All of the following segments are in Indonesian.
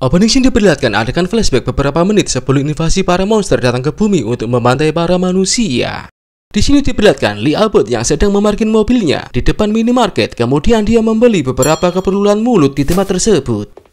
Opening scene diperlihatkan adegan flashback beberapa menit sebelum invasi para monster datang ke bumi untuk membantai para manusia. Di sini diperlihatkan Lee Abbott yang sedang memarkir mobilnya di depan minimarket, kemudian dia membeli beberapa keperluan mulut di tempat tersebut.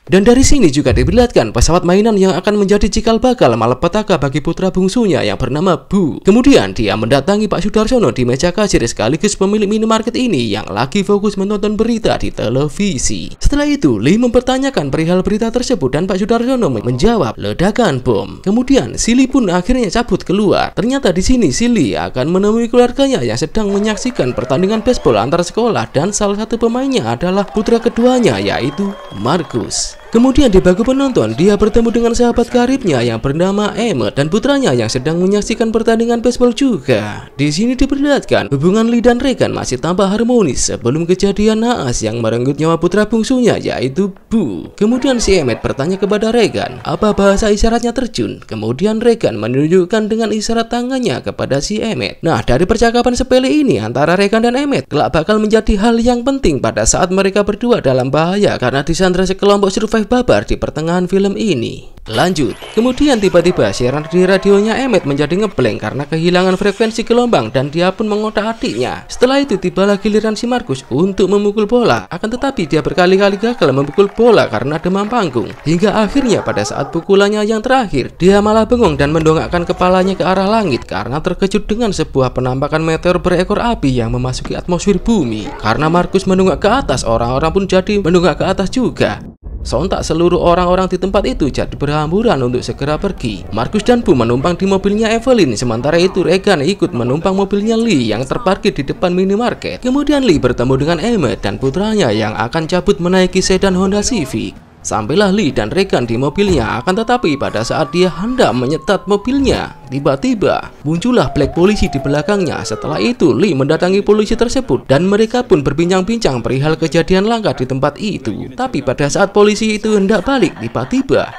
Dan dari sini juga diperlihatkan pesawat mainan yang akan menjadi cikal bakal malapetaka bagi putra bungsunya yang bernama Bu. Kemudian dia mendatangi Pak Sudarsono di meja kasir sekaligus pemilik minimarket ini yang lagi fokus menonton berita di televisi. Setelah itu, Lee mempertanyakan perihal berita tersebut dan Pak Sudarsono menjawab ledakan bom. Kemudian si Lee pun akhirnya cabut keluar. Ternyata di sini si Lee akan menemui keluarganya yang sedang menyaksikan pertandingan baseball antar sekolah dan salah satu pemainnya adalah putra keduanya yaitu Marcus. Kemudian di bangku penonton, dia bertemu dengan sahabat karibnya yang bernama Emmett dan putranya yang sedang menyaksikan pertandingan baseball juga. Di sini diperlihatkan hubungan Lee dan Regan masih tampak harmonis sebelum kejadian naas yang merenggut nyawa putra bungsunya yaitu Bu. Kemudian si Emmett bertanya kepada Regan, apa bahasa isyaratnya terjun? Kemudian Regan menunjukkan dengan isyarat tangannya kepada si Emmett. Nah, dari percakapan sepele ini antara Regan dan Emmett kelak bakal menjadi hal yang penting pada saat mereka berdua dalam bahaya karena disandra sekelompok survival babar di pertengahan film ini. Lanjut, kemudian tiba-tiba siaran di radionya Emmett menjadi ngeblank karena kehilangan frekuensi gelombang dan dia pun mengotak adiknya. Setelah itu tibalah giliran si Marcus untuk memukul bola, akan tetapi dia berkali-kali gagal memukul bola karena demam panggung. Hingga akhirnya pada saat pukulannya yang terakhir, dia malah bengong dan mendongakkan kepalanya ke arah langit karena terkejut dengan sebuah penampakan meteor berekor api yang memasuki atmosfer bumi. Karena Marcus menunggak ke atas, orang-orang pun jadi menunggak ke atas juga. Sontak seluruh orang-orang di tempat itu jadi berhamburan untuk segera pergi. Marcus dan Bu menumpang di mobilnya Evelyn, sementara itu Regan ikut menumpang mobilnya Lee yang terparkir di depan minimarket. Kemudian Lee bertemu dengan Emmett dan putranya yang akan cabut menaiki sedan Honda Civic. Sampailah Lee dan Regan di mobilnya, akan tetapi pada saat dia hendak menyetat mobilnya, tiba-tiba muncullah black polisi di belakangnya. Setelah itu Lee mendatangi polisi tersebut dan mereka pun berbincang-bincang perihal kejadian langka di tempat itu. Tapi pada saat polisi itu hendak balik, tiba-tiba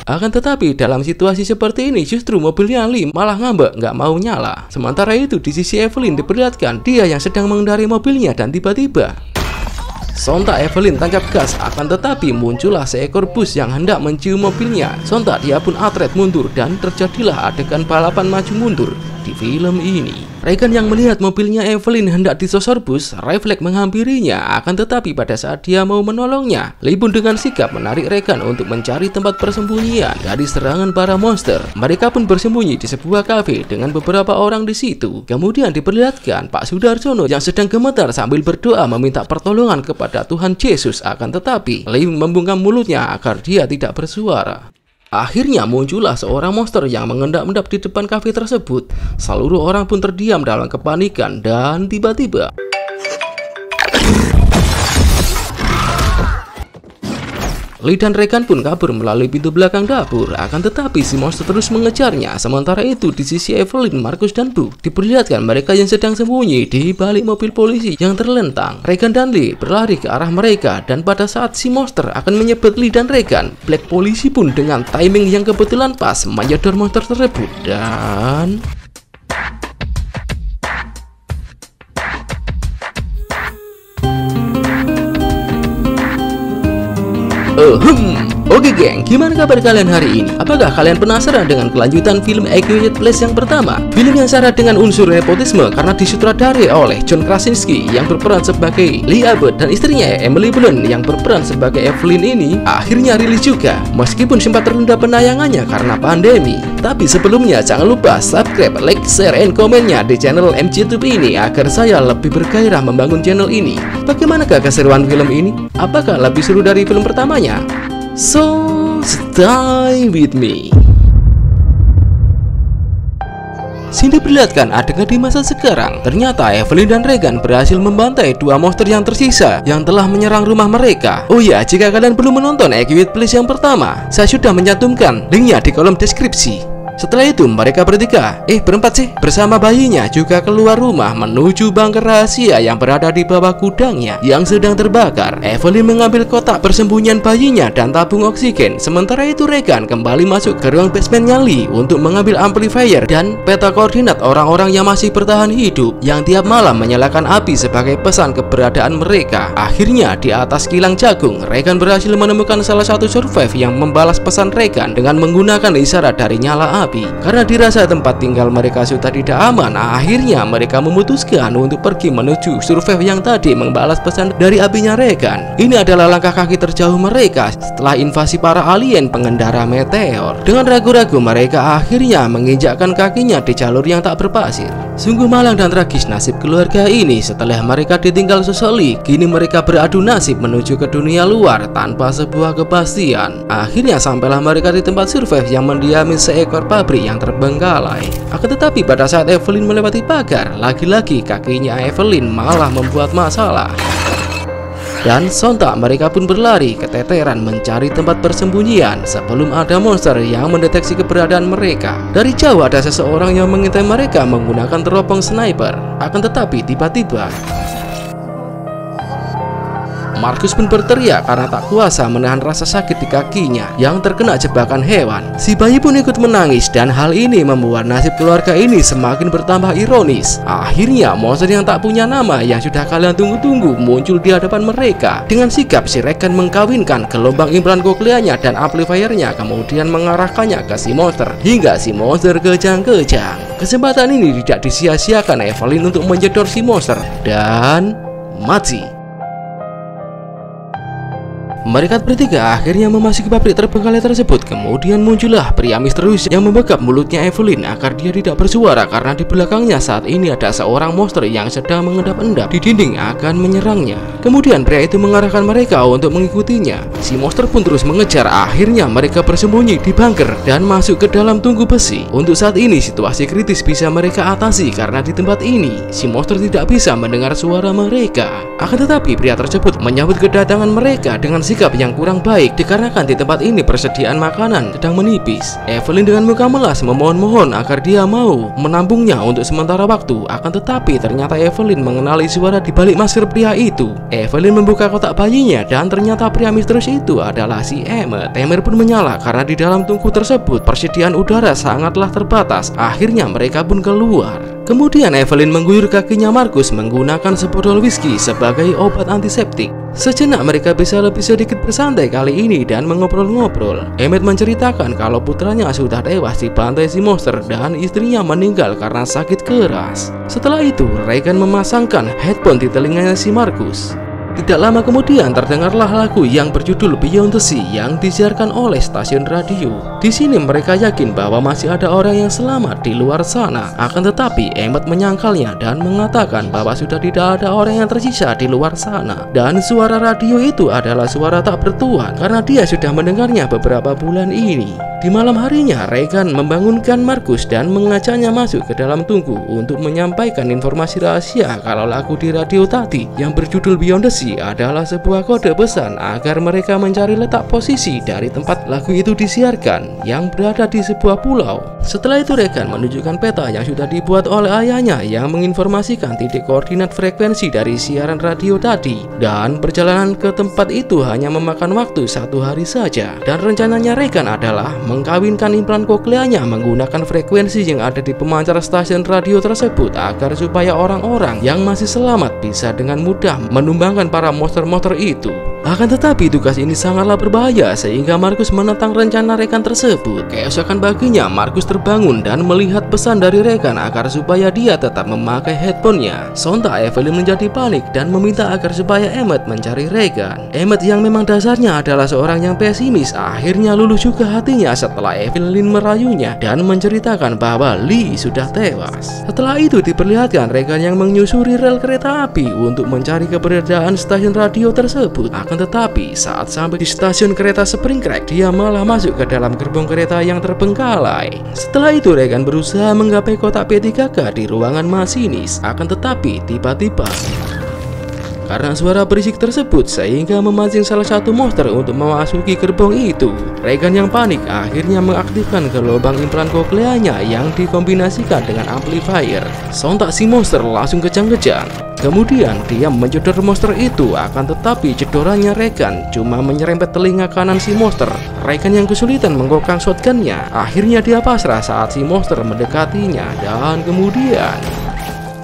akan tetapi dalam situasi seperti ini justru mobilnya Lee malah ngambek nggak mau nyala. Sementara itu di sisi Evelyn diperlihatkan dia yang sedang mengendarai mobilnya dan tiba-tiba sontak Evelyn tancap gas, akan tetapi muncullah seekor bus yang hendak mencium mobilnya. Sontak dia pun atret mundur dan terjadilah adegan balapan maju mundur di film ini. Regan yang melihat mobilnya Evelyn hendak disosor bus, refleks menghampirinya, akan tetapi pada saat dia mau menolongnya, Lee pun dengan sigap menarik Regan untuk mencari tempat persembunyian dari serangan para monster. Mereka pun bersembunyi di sebuah kafe dengan beberapa orang di situ. Kemudian diperlihatkan Pak Sudarsono yang sedang gemetar sambil berdoa meminta pertolongan kepada Tuhan Yesus, akan tetapi Lee membungkam mulutnya agar dia tidak bersuara. Akhirnya muncullah seorang monster yang mengendap-endap di depan kafe tersebut. Seluruh orang pun terdiam dalam kepanikan dan tiba-tiba Lee dan Regan pun kabur melalui pintu belakang dapur, akan tetapi si monster terus mengejarnya. Sementara itu di sisi Evelyn, Marcus dan Bu diperlihatkan mereka yang sedang sembunyi di balik mobil polisi yang terlentang. Regan dan Lee berlari ke arah mereka dan pada saat si monster akan menyebut Lee dan Regan, black polisi pun dengan timing yang kebetulan pas menyedot monster tersebut dan Oke geng, gimana kabar kalian hari ini? Apakah kalian penasaran dengan kelanjutan film A Quiet Place yang pertama? Film yang syarat dengan unsur nepotisme karena disutradari oleh John Krasinski yang berperan sebagai Lee Abbott dan istrinya Emily Blunt yang berperan sebagai Evelyn ini akhirnya rilis juga, meskipun sempat tertunda penayangannya karena pandemi. Tapi sebelumnya jangan lupa subscribe, like, share, and komennya di channel MCTube ini agar saya lebih bergairah membangun channel ini. Bagaimanakah keseruan film ini? Apakah lebih seru dari film pertamanya? So, stay with me. Sini diperlihatkan adegan di masa sekarang. Ternyata Evelyn dan Regan berhasil membantai dua monster yang tersisa yang telah menyerang rumah mereka. Oh ya, jika kalian belum menonton A Quiet Place yang pertama, saya sudah mencantumkan linknya di kolom deskripsi. Setelah itu mereka bertiga, berempat sih, bersama bayinya juga keluar rumah menuju bunker rahasia yang berada di bawah gudangnya yang sedang terbakar. Evelyn mengambil kotak persembunyian bayinya dan tabung oksigen. Sementara itu Regan kembali masuk ke ruang basementnya Lee untuk mengambil amplifier dan peta koordinat orang-orang yang masih bertahan hidup yang tiap malam menyalakan api sebagai pesan keberadaan mereka. Akhirnya di atas kilang jagung, Regan berhasil menemukan salah satu survive yang membalas pesan Regan dengan menggunakan isyarat dari nyala api. Karena dirasa tempat tinggal mereka sudah tidak aman, akhirnya mereka memutuskan untuk pergi menuju survive yang tadi membalas pesan dari apinya Regan. Ini adalah langkah kaki terjauh mereka setelah invasi para alien pengendara meteor. Dengan ragu-ragu mereka akhirnya menginjakkan kakinya di jalur yang tak berpasir. Sungguh malang dan tragis nasib keluarga ini. Setelah mereka ditinggal sesali, kini mereka beradu nasib menuju ke dunia luar tanpa sebuah kepastian. Akhirnya sampailah mereka di tempat survive yang mendiami seekor pabrik yang terbengkalai. Akan tetapi pada saat Evelyn melewati pagar, lagi-lagi kakinya Evelyn malah membuat masalah. Dan sontak mereka pun berlari keteteran mencari tempat persembunyian sebelum ada monster yang mendeteksi keberadaan mereka. Dari jauh ada seseorang yang mengintai mereka menggunakan teropong sniper. Akan tetapi tiba-tiba Markus pun berteriak karena tak kuasa menahan rasa sakit di kakinya yang terkena jebakan hewan. Si bayi pun ikut menangis dan hal ini membuat nasib keluarga ini semakin bertambah ironis. Akhirnya monster yang tak punya nama yang sudah kalian tunggu-tunggu muncul di hadapan mereka. Dengan sigap si Regan mengkawinkan gelombang implan kokleanya dan amplifiernya, kemudian mengarahkannya ke si monster hingga si monster kejang-kejang. Kesempatan ini tidak disia-siakan Evelyn untuk menjedor si monster dan mati. Mereka bertiga akhirnya memasuki pabrik terbengkalai tersebut. Kemudian muncullah pria misterius yang membekap mulutnya Evelyn agar dia tidak bersuara karena di belakangnya saat ini ada seorang monster yang sedang mengendap-endap di dinding akan menyerangnya. Kemudian pria itu mengarahkan mereka untuk mengikutinya. Si monster pun terus mengejar. Akhirnya mereka bersembunyi di bunker dan masuk ke dalam tunggu besi. Untuk saat ini situasi kritis bisa mereka atasi karena di tempat ini si monster tidak bisa mendengar suara mereka. Akan tetapi pria tersebut menyambut kedatangan mereka dengan sikap yang kurang baik dikarenakan di tempat ini persediaan makanan sedang menipis. Evelyn dengan muka melas memohon-mohon agar dia mau menampungnya untuk sementara waktu. Akan tetapi ternyata Evelyn mengenali suara di balik masker pria itu. Evelyn membuka kotak bayinya dan ternyata pria misterius itu adalah si Emmet. Timer pun menyala karena di dalam tungku tersebut persediaan udara sangatlah terbatas. Akhirnya mereka pun keluar. Kemudian Evelyn mengguyur kakinya Markus menggunakan sebotol whisky sebagai obat antiseptik. Sejenak mereka bisa lebih sedikit bersantai kali ini dan mengobrol-ngobrol. Emmet menceritakan kalau putranya sudah tewas dibantai si monster dan istrinya meninggal karena sakit keras. Setelah itu Regan memasangkan headphone di telinganya si Markus. Tidak lama kemudian terdengarlah lagu yang berjudul Beyond the Sea yang disiarkan oleh stasiun radio. Di sini mereka yakin bahwa masih ada orang yang selamat di luar sana. Akan tetapi Emmet menyangkalnya dan mengatakan bahwa sudah tidak ada orang yang tersisa di luar sana. Dan suara radio itu adalah suara tak bertuan karena dia sudah mendengarnya beberapa bulan ini. Di malam harinya Regan membangunkan Markus dan mengajaknya masuk ke dalam tungku untuk menyampaikan informasi rahasia kalau lagu di radio tadi yang berjudul Beyond the Sea adalah sebuah kode pesan agar mereka mencari letak posisi dari tempat lagu itu disiarkan yang berada di sebuah pulau. Setelah itu Regan menunjukkan peta yang sudah dibuat oleh ayahnya yang menginformasikan titik koordinat frekuensi dari siaran radio tadi. Dan perjalanan ke tempat itu hanya memakan waktu 1 hari saja. Dan rencananya Regan adalah mengkawinkan implan kokleanya menggunakan frekuensi yang ada di pemancar stasiun radio tersebut agar supaya orang-orang yang masih selamat bisa dengan mudah menumbangkan para monster-monster itu. Akan tetapi tugas ini sangatlah berbahaya sehingga Markus menentang rencana Regan tersebut. Keesokan paginya Markus terbangun dan melihat pesan dari Regan agar supaya dia tetap memakai headphone-nya. Sontak Evelyn menjadi panik dan meminta agar supaya Emmet mencari Regan. Emmet yang memang dasarnya adalah seorang yang pesimis akhirnya luluh juga hatinya setelah Evelyn merayunya dan menceritakan bahwa Lee sudah tewas. Setelah itu diperlihatkan Regan yang menyusuri rel kereta api untuk mencari keberadaan stasiun radio tersebut. Akan tetapi saat sampai di stasiun kereta Spring Creek, dia malah masuk ke dalam gerbong kereta yang terbengkalai. Setelah itu Regan berusaha menggapai kotak P3K di ruangan masinis. Akan tetapi tiba-tiba karena suara berisik tersebut sehingga memancing salah satu monster untuk memasuki gerbong itu. Regan yang panik akhirnya mengaktifkan gelombang implan kokleanya yang dikombinasikan dengan amplifier. Sontak si monster langsung kejang-kejang. Kemudian dia menjedor monster itu, akan tetapi jedorannya Regan cuma menyerempet telinga kanan si monster. Regan yang kesulitan menggokang shotgunnya. Akhirnya dia pasrah saat si monster mendekatinya, dan kemudian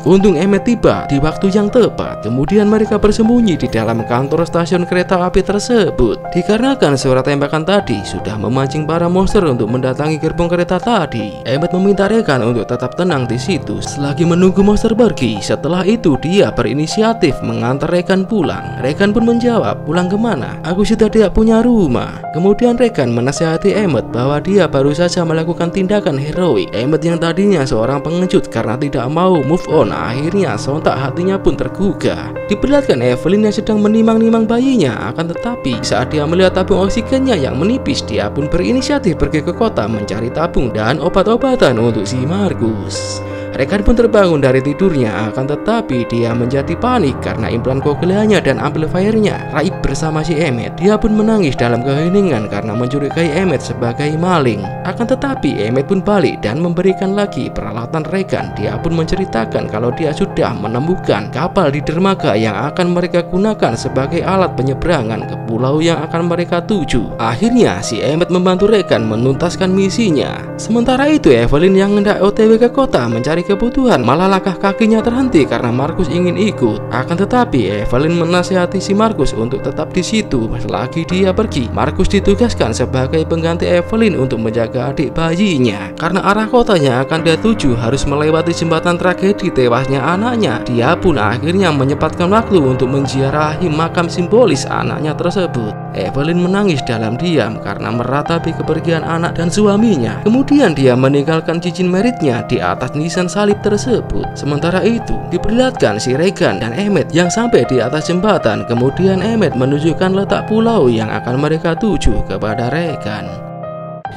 untung Emmet tiba di waktu yang tepat. Kemudian mereka bersembunyi di dalam kantor stasiun kereta api tersebut. Dikarenakan suara tembakan tadi sudah memancing para monster untuk mendatangi gerbong kereta tadi, Emmet meminta Regan untuk tetap tenang di situ selagi menunggu monster pergi. Setelah itu dia berinisiatif mengantar Regan pulang. Regan pun menjawab, "Pulang kemana? Aku sudah tidak punya rumah." Kemudian Regan menasihati Emmet bahwa dia baru saja melakukan tindakan heroik. Emmet yang tadinya seorang pengecut karena tidak mau move on, akhirnya sontak hatinya pun tergugah. Diperlihatkan Evelyn yang sedang menimang-nimang bayinya, akan tetapi saat dia melihat tabung oksigennya yang menipis, dia pun berinisiatif pergi ke kota mencari tabung dan obat-obatan untuk si Markus. Regan pun terbangun dari tidurnya, akan tetapi dia menjadi panik karena implan kokleanya dan amplifiernya raib bersama si Emmet. Dia pun menangis dalam keheningan karena mencurigai Emmet sebagai maling. Akan tetapi Emmet pun balik dan memberikan lagi peralatan Regan. Dia pun menceritakan kalau dia sudah menemukan kapal di dermaga yang akan mereka gunakan sebagai alat penyeberangan ke pulau yang akan mereka tuju. Akhirnya si Emmet membantu Regan menuntaskan misinya. Sementara itu Evelyn yang hendak OTW ke kota mencari kebutuhan, malah langkah kakinya terhenti karena Markus ingin ikut. Akan tetapi Evelyn menasihati si Markus untuk tetap di situ selagi dia pergi. Markus ditugaskan sebagai pengganti Evelyn untuk menjaga adik bayinya karena arah kotanya akan dia tuju harus melewati jembatan tragedi tewasnya anaknya. Dia pun akhirnya menyempatkan waktu untuk menziarahi makam simbolis anaknya tersebut. Evelyn menangis dalam diam karena meratapi kepergian anak dan suaminya. Kemudian dia meninggalkan cincin meritnya di atas nisan salib tersebut. Sementara itu diperlihatkan si Regan dan Emmet yang sampai di atas jembatan. Kemudian Emmet menunjukkan letak pulau yang akan mereka tuju kepada Regan.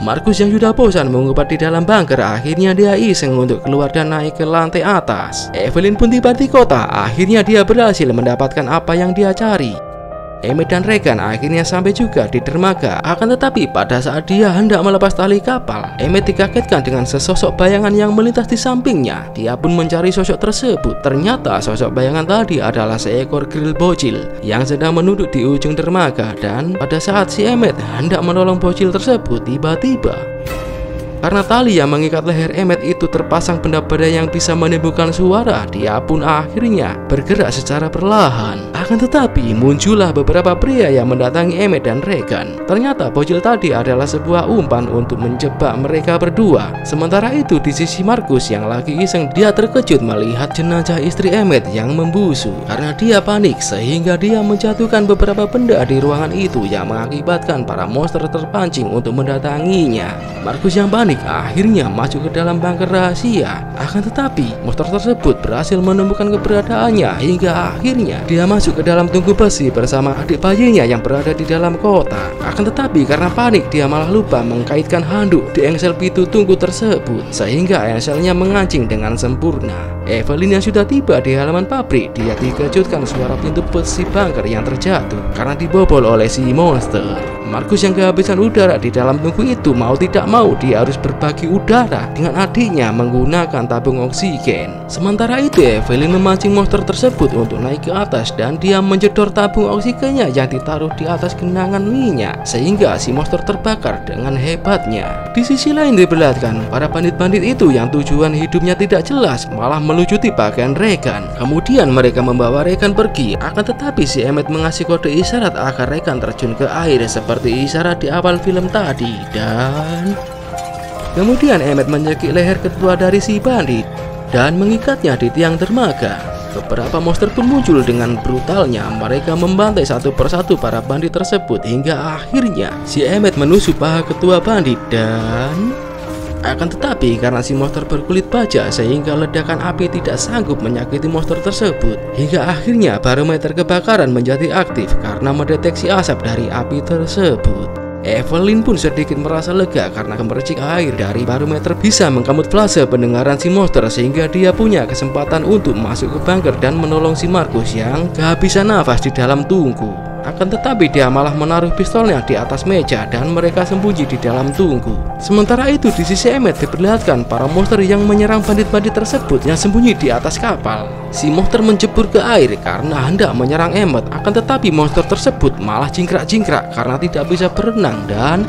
Markus yang sudah bosan mengumpet di dalam bunker, akhirnya dia iseng untuk keluar dan naik ke lantai atas. Evelyn pun tiba di kota. Akhirnya dia berhasil mendapatkan apa yang dia cari. Emmet dan Regan akhirnya sampai juga di dermaga. Akan tetapi pada saat dia hendak melepas tali kapal, Emmet dikagetkan dengan sesosok bayangan yang melintas di sampingnya. Dia pun mencari sosok tersebut. Ternyata sosok bayangan tadi adalah seekor grill bocil yang sedang menunduk di ujung dermaga. Dan pada saat si Emmet hendak menolong bocil tersebut, tiba-tiba karena tali yang mengikat leher Emmet itu terpasang benda-benda yang bisa menimbulkan suara, dia pun akhirnya bergerak secara perlahan. Akan tetapi muncullah beberapa pria yang mendatangi Emmet dan Regan. Ternyata bocil tadi adalah sebuah umpan untuk menjebak mereka berdua. Sementara itu di sisi Markus yang lagi iseng, dia terkejut melihat jenazah istri Emmet yang membusuk. Karena dia panik sehingga dia menjatuhkan beberapa benda di ruangan itu yang mengakibatkan para monster terpancing untuk mendatanginya. Markus yang panik akhirnya masuk ke dalam bunker rahasia. Akan tetapi monster tersebut berhasil menemukan keberadaannya hingga akhirnya dia masuk ke dalam tungku besi bersama adik bayinya yang berada di dalam kota. Akan tetapi karena panik dia malah lupa mengkaitkan handuk di engsel pintu tungku tersebut sehingga engselnya mengancing dengan sempurna. Evelyn yang sudah tiba di halaman pabrik, dia dikejutkan suara pintu besi bunker yang terjatuh karena dibobol oleh si monster. Markus yang kehabisan udara di dalam tungku itu, mau tidak mau dia harus berbagi udara dengan adiknya menggunakan tabung oksigen. Sementara itu Evelyn memancing monster tersebut untuk naik ke atas dan dia menjedor tabung oksigennya yang ditaruh di atas genangan minyak sehingga si monster terbakar dengan hebatnya. Di sisi lain diperlihatkan para bandit-bandit itu yang tujuan hidupnya tidak jelas malah melucuti pakaian Regan. Kemudian mereka membawa Regan pergi, akan tetapi si Emmet mengasih kode isyarat agar Regan terjun ke air seperti isyarat di awal film tadi. Dan kemudian Emmet mencekik leher ketua dari si bandit dan mengikatnya di tiang dermaga. Beberapa monster pun muncul dengan brutalnya. Mereka membantai satu persatu para bandit tersebut hingga akhirnya si Emmet menusuk paha ketua bandit. Dan akan tetapi karena si monster berkulit baja sehingga ledakan api tidak sanggup menyakiti monster tersebut. Hingga akhirnya barometer kebakaran menjadi aktif karena mendeteksi asap dari api tersebut. Evelyn pun sedikit merasa lega karena gemercik air dari barometer bisa mengkamuflase pendengaran si monster, sehingga dia punya kesempatan untuk masuk ke bunker dan menolong si Markus yang kehabisan nafas di dalam tungku. Akan tetapi dia malah menaruh pistolnya di atas meja dan mereka sembunyi di dalam tungku. Sementara itu di sisi Emmett diperlihatkan para monster yang menyerang bandit-bandit tersebut yang sembunyi di atas kapal. Si monster menjebur ke air karena hendak menyerang Emmett, akan tetapi monster tersebut malah jingkrak-jingkrak karena tidak bisa berenang dan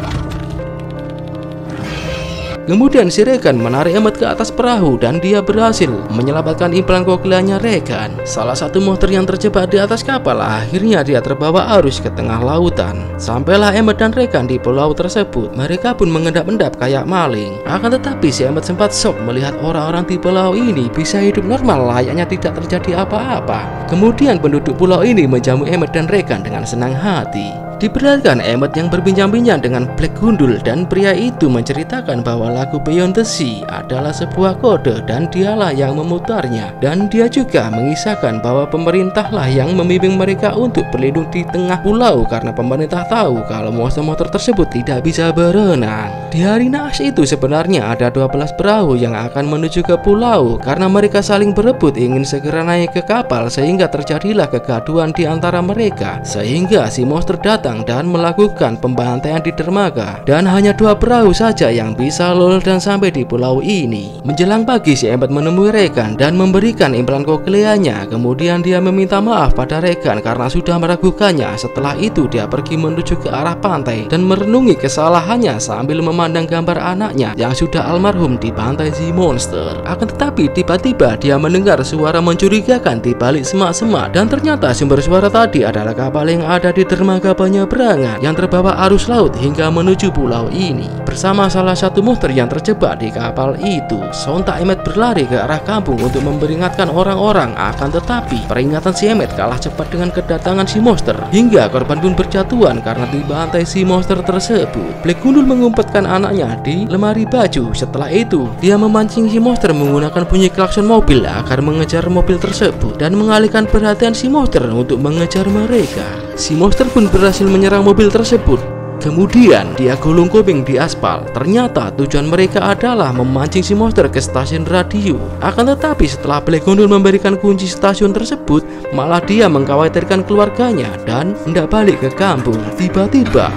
kemudian si Regan menarik Emmett ke atas perahu dan dia berhasil menyelamatkan implan kokleanya Regan. Salah satu monster yang terjebak di atas kapal akhirnya dia terbawa arus ke tengah lautan. Sampailah Emmett dan Regan di pulau tersebut. Mereka pun mengendap-endap kayak maling. Akan tetapi si Emmett sempat shock melihat orang-orang di pulau ini bisa hidup normal layaknya tidak terjadi apa-apa. Kemudian penduduk pulau ini menjamu Emmett dan Regan dengan senang hati. Diperlihatkan Emmett yang berbincang-bincang dengan Black Gundul dan pria itu menceritakan bahwa lagu Beyond the Sea adalah sebuah kode dan dialah yang memutarnya. Dan dia juga mengisahkan bahwa pemerintahlah yang membimbing mereka untuk berlindung di tengah pulau karena pemerintah tahu kalau monster-monster tersebut tidak bisa berenang. Di hari naas itu sebenarnya ada 12 perahu yang akan menuju ke pulau karena mereka saling berebut ingin segera naik ke kapal, sehingga terjadilah kegaduhan di antara mereka sehingga si monster datang dan melakukan pembantaian di dermaga, dan hanya 2 perahu saja yang bisa lolos dan sampai di pulau ini. Menjelang pagi si Emmett menemui Regan dan memberikan implan kokleanya. Kemudian dia meminta maaf pada Regan karena sudah meragukannya. Setelah itu dia pergi menuju ke arah pantai dan merenungi kesalahannya sambil memandang gambar anaknya yang sudah almarhum dibantai si monster. Akan tetapi tiba-tiba dia mendengar suara mencurigakan di balik semak-semak, dan ternyata sumber suara tadi adalah kapal yang ada di dermaga penyeberangan yang terbawa arus laut hingga menuju pulau ini bersama salah satu monster yang terjebak di kapal itu. Sontak Emmett berlari ke arah kampung untuk memperingatkan orang-orang, akan tetapi peringatan si Emmett kalah cepat dengan kedatangan si monster hingga korban pun berjatuhan karena dibantai si monster tersebut. Black Gundul mengumpetkan anaknya di lemari baju. Setelah itu dia memancing si monster menggunakan bunyi klakson mobil agar mengejar mobil tersebut dan mengalihkan perhatian si monster untuk mengejar mereka. Si monster pun berhasil menyerang mobil tersebut. Kemudian dia gulung kuping di aspal. Ternyata tujuan mereka adalah memancing si monster ke stasiun radio. Akan tetapi setelah Black Gundul memberikan kunci stasiun tersebut, malah dia mengkhawatirkan keluarganya dan hendak balik ke kampung. Tiba-tiba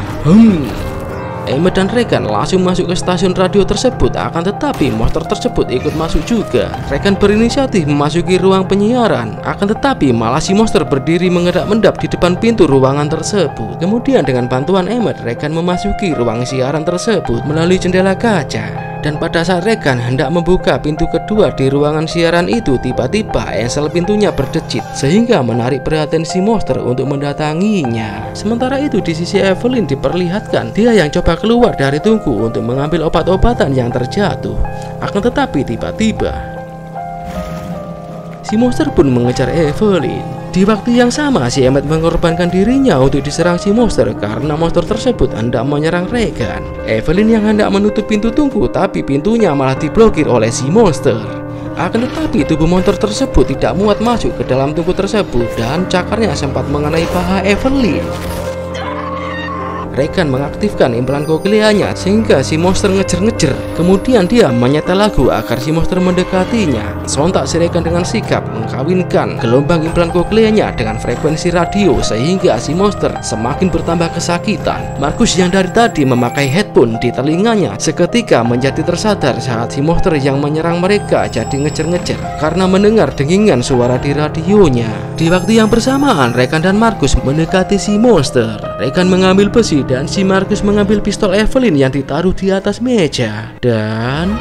Emmett dan Regan langsung masuk ke stasiun radio tersebut, akan tetapi monster tersebut ikut masuk juga. Regan berinisiatif memasuki ruang penyiaran, akan tetapi malah si monster berdiri mengendap-endap di depan pintu ruangan tersebut. Kemudian dengan bantuan Emmett, Regan memasuki ruang siaran tersebut melalui jendela kaca. Dan pada saat Regan hendak membuka pintu kedua di ruangan siaran itu, tiba-tiba engsel pintunya berdecit sehingga menarik perhatian si monster untuk mendatanginya. Sementara itu di sisi Evelyn diperlihatkan dia yang coba keluar dari tungku untuk mengambil obat-obatan yang terjatuh. Akan tetapi tiba-tiba si monster pun mengejar Evelyn. Di waktu yang sama si Emmett mengorbankan dirinya untuk diserang si monster karena monster tersebut hendak menyerang Regan. Evelyn yang hendak menutup pintu tungku, tapi pintunya malah diblokir oleh si monster. Akan tetapi tubuh monster tersebut tidak muat masuk ke dalam tungku tersebut dan cakarnya sempat mengenai paha Evelyn. Regan mengaktifkan implan kokleanya sehingga si monster ngejer-ngejer. Kemudian dia menyetel lagu agar si monster mendekatinya. Sontak si Regan dengan sigap mengkawinkan gelombang implan kokleanya dengan frekuensi radio sehingga si monster semakin bertambah kesakitan. Markus yang dari tadi memakai headphone di telinganya seketika menjadi tersadar saat si monster yang menyerang mereka jadi ngejer-ngejer karena mendengar dengingan suara di radionya. Di waktu yang bersamaan Regan dan Markus mendekati si monster. Regan mengambil besi dan si Markus mengambil pistol Evelyn yang ditaruh di atas meja. Dan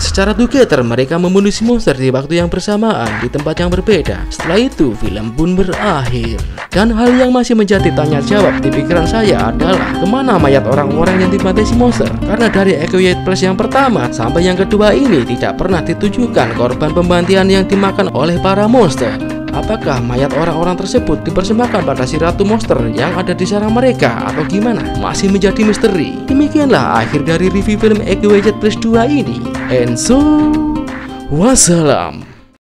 secara together mereka membunuh si monster di waktu yang bersamaan di tempat yang berbeda. Setelah itu film pun berakhir. Dan hal yang masih menjadi tanya jawab di pikiran saya adalah kemana mayat orang-orang yang dibantai si monster? Karena dari Echoed Plus yang pertama sampai yang kedua ini tidak pernah ditujukan korban pembantian yang dimakan oleh para monster. Apakah mayat orang-orang tersebut dipersembahkan pada si ratu monster yang ada di sarang mereka atau gimana? Masih menjadi misteri. Demikianlah akhir dari review film Echoed Plus 2 ini. And so, wassalam.